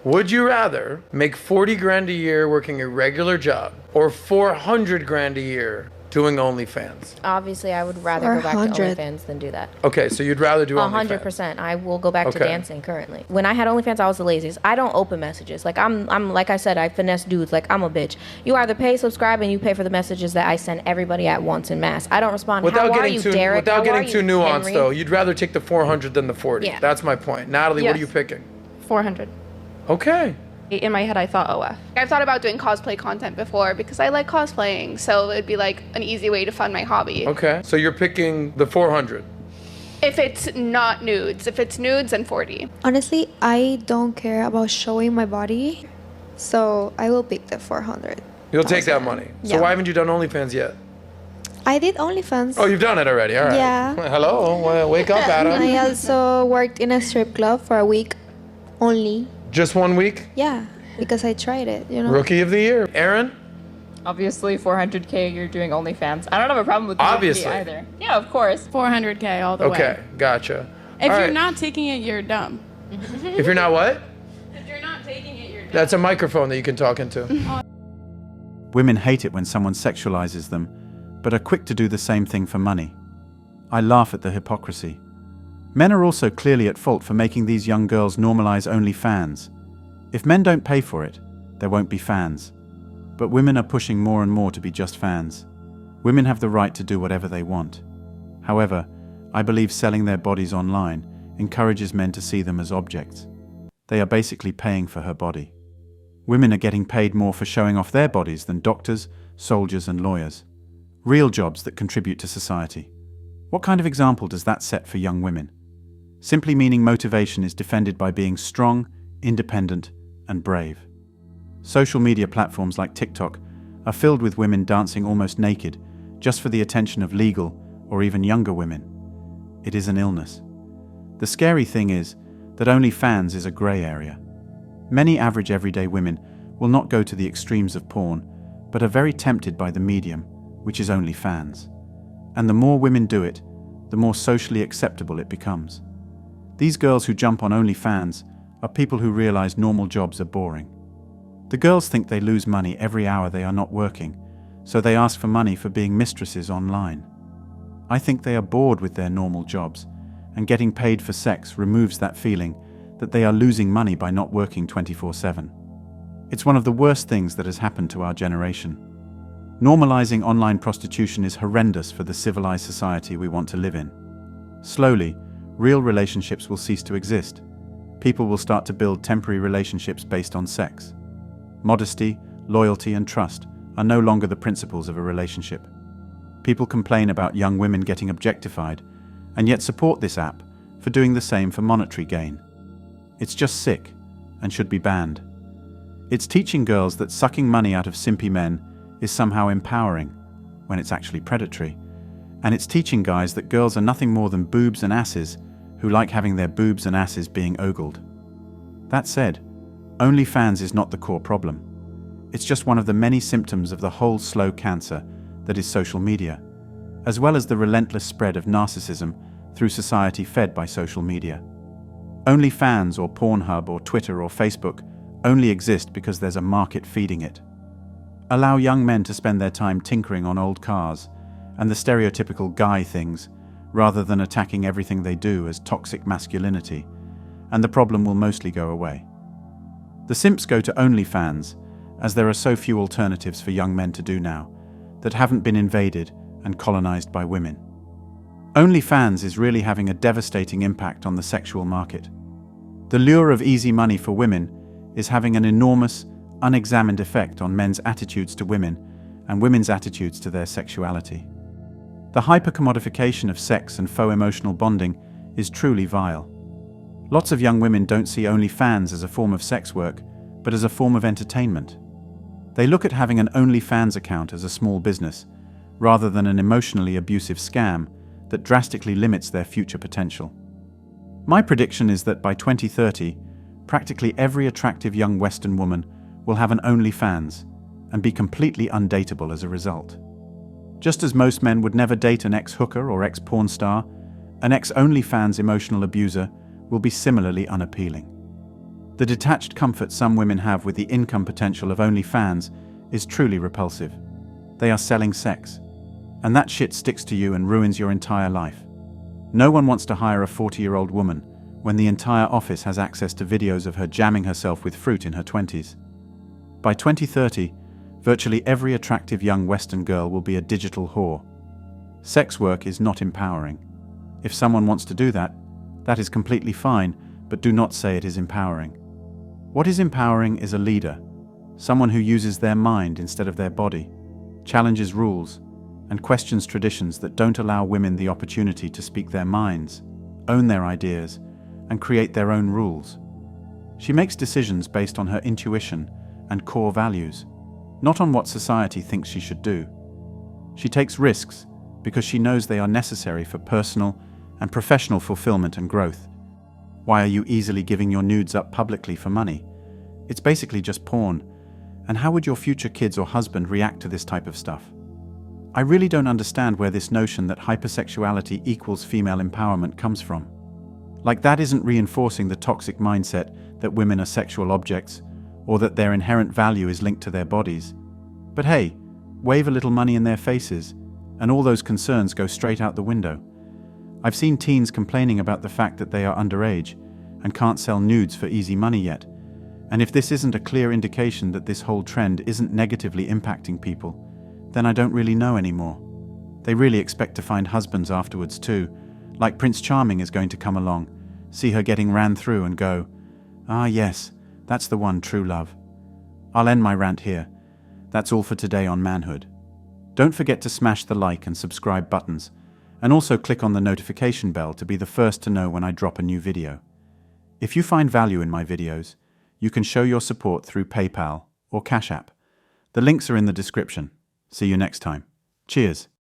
Would you rather make 40 grand a year working a regular job or 400 grand a year doing OnlyFans? Obviously, I would rather go back to OnlyFans than do that. Okay, so you'd rather do OnlyFans? 100%. I will go back to dancing currently. When I had OnlyFans, I was the laziest. I don't open messages. Like I'm like I said, I finesse dudes. Like I'm a bitch. You either pay, subscribe, and you pay for the messages that I send everybody at once in mass. I don't respond. Without How are you, Derek? Without getting too nuanced, Henry? though, you'd rather take the 400 than the 40. Yeah. That's my point. Natalie, what are you picking? 400. Okay. In my head, I thought OF. I've thought about doing cosplay content before because I like cosplaying, so it'd be like an easy way to fund my hobby. Okay, so you're picking the 400. If it's not nudes. If it's nudes, then 40. Honestly, I don't care about showing my body, so I will pick the 400. You'll take that money. So Yeah. why haven't you done OnlyFans yet? I did OnlyFans. Oh, you've done it already. All right. Yeah. Hello. Well, wake up, Adam. I also worked in a strip club for a week only. Just 1 week? Yeah, because I tried it, you know. Rookie of the year. Aaron? Obviously, 400K, you're doing OnlyFans. I don't have a problem with Obviously. either. Yeah, of course. 400K all the way. Okay, gotcha. If All you're right. not taking it, you're dumb. If you're not what? If you're not taking it, you're dumb. That's a microphone that you can talk into. Women hate it when someone sexualizes them, but are quick to do the same thing for money. I laugh at the hypocrisy. Men are also clearly at fault for making these young girls normalize OnlyFans. If men don't pay for it, there won't be fans. But women are pushing more and more to be just fans. Women have the right to do whatever they want. However, I believe selling their bodies online encourages men to see them as objects. They are basically paying for her body. Women are getting paid more for showing off their bodies than doctors, soldiers, and lawyers. Real jobs that contribute to society. What kind of example does that set for young women? Simply meaning motivation is defended by being strong, independent, and brave. Social media platforms like TikTok are filled with women dancing almost naked just for the attention of legal or even younger women. It is an illness. The scary thing is that OnlyFans is a grey area. Many average everyday women will not go to the extremes of porn, but are very tempted by the medium, which is OnlyFans. And the more women do it, the more socially acceptable it becomes. These girls who jump on OnlyFans are people who realize normal jobs are boring. The girls think they lose money every hour they are not working, so they ask for money for being mistresses online. I think they are bored with their normal jobs, and getting paid for sex removes that feeling that they are losing money by not working 24/7. It's one of the worst things that has happened to our generation. Normalizing online prostitution is horrendous for the civilized society we want to live in. Slowly, real relationships will cease to exist. People will start to build temporary relationships based on sex. Modesty, loyalty, and trust are no longer the principles of a relationship. People complain about young women getting objectified, and yet support this app for doing the same for monetary gain. It's just sick, and should be banned. It's teaching girls that sucking money out of simpy men is somehow empowering, when it's actually predatory. And it's teaching guys that girls are nothing more than boobs and asses who like having their boobs and asses being ogled. That said, OnlyFans is not the core problem. It's just one of the many symptoms of the whole slow cancer that is social media, as well as the relentless spread of narcissism through society fed by social media. OnlyFans or Pornhub or Twitter or Facebook only exist because there's a market feeding it. Allow young men to spend their time tinkering on old cars and the stereotypical guy things, rather than attacking everything they do as toxic masculinity, and the problem will mostly go away. The simps go to OnlyFans, as there are so few alternatives for young men to do now, that haven't been invaded and colonized by women. OnlyFans is really having a devastating impact on the sexual market. The lure of easy money for women is having an enormous, unexamined effect on men's attitudes to women and women's attitudes to their sexuality. The hypercommodification of sex and faux emotional bonding is truly vile. Lots of young women don't see OnlyFans as a form of sex work, but as a form of entertainment. They look at having an OnlyFans account as a small business, rather than an emotionally abusive scam that drastically limits their future potential. My prediction is that by 2030, practically every attractive young Western woman will have an OnlyFans and be completely undateable as a result. Just as most men would never date an ex-hooker or ex-porn star, an ex-OnlyFans emotional abuser will be similarly unappealing. The detached comfort some women have with the income potential of OnlyFans is truly repulsive. They are selling sex. And that shit sticks to you and ruins your entire life. No one wants to hire a 40-year-old woman when the entire office has access to videos of her jamming herself with fruit in her 20s. By 2030, virtually every attractive young Western girl will be a digital whore. Sex work is not empowering. If someone wants to do that, that is completely fine, but do not say it is empowering. What is empowering is a leader, someone who uses their mind instead of their body, challenges rules, and questions traditions that don't allow women the opportunity to speak their minds, own their ideas, and create their own rules. She makes decisions based on her intuition and core values, not on what society thinks she should do. She takes risks because she knows they are necessary for personal and professional fulfillment and growth. Why are you easily giving your nudes up publicly for money? It's basically just porn. And how would your future kids or husband react to this type of stuff? I really don't understand where this notion that hypersexuality equals female empowerment comes from. Like that isn't reinforcing the toxic mindset that women are sexual objects, or that their inherent value is linked to their bodies. But hey, wave a little money in their faces, and all those concerns go straight out the window. I've seen teens complaining about the fact that they are underage and can't sell nudes for easy money yet. And if this isn't a clear indication that this whole trend isn't negatively impacting people, then I don't really know anymore. They really expect to find husbands afterwards too, like Prince Charming is going to come along, see her getting ran through and go, "Ah yes, that's the one, true love." I'll end my rant here. That's all for today on Manhood. Don't forget to smash the like and subscribe buttons, and also click on the notification bell to be the first to know when I drop a new video. If you find value in my videos, you can show your support through PayPal or Cash App. The links are in the description. See you next time. Cheers.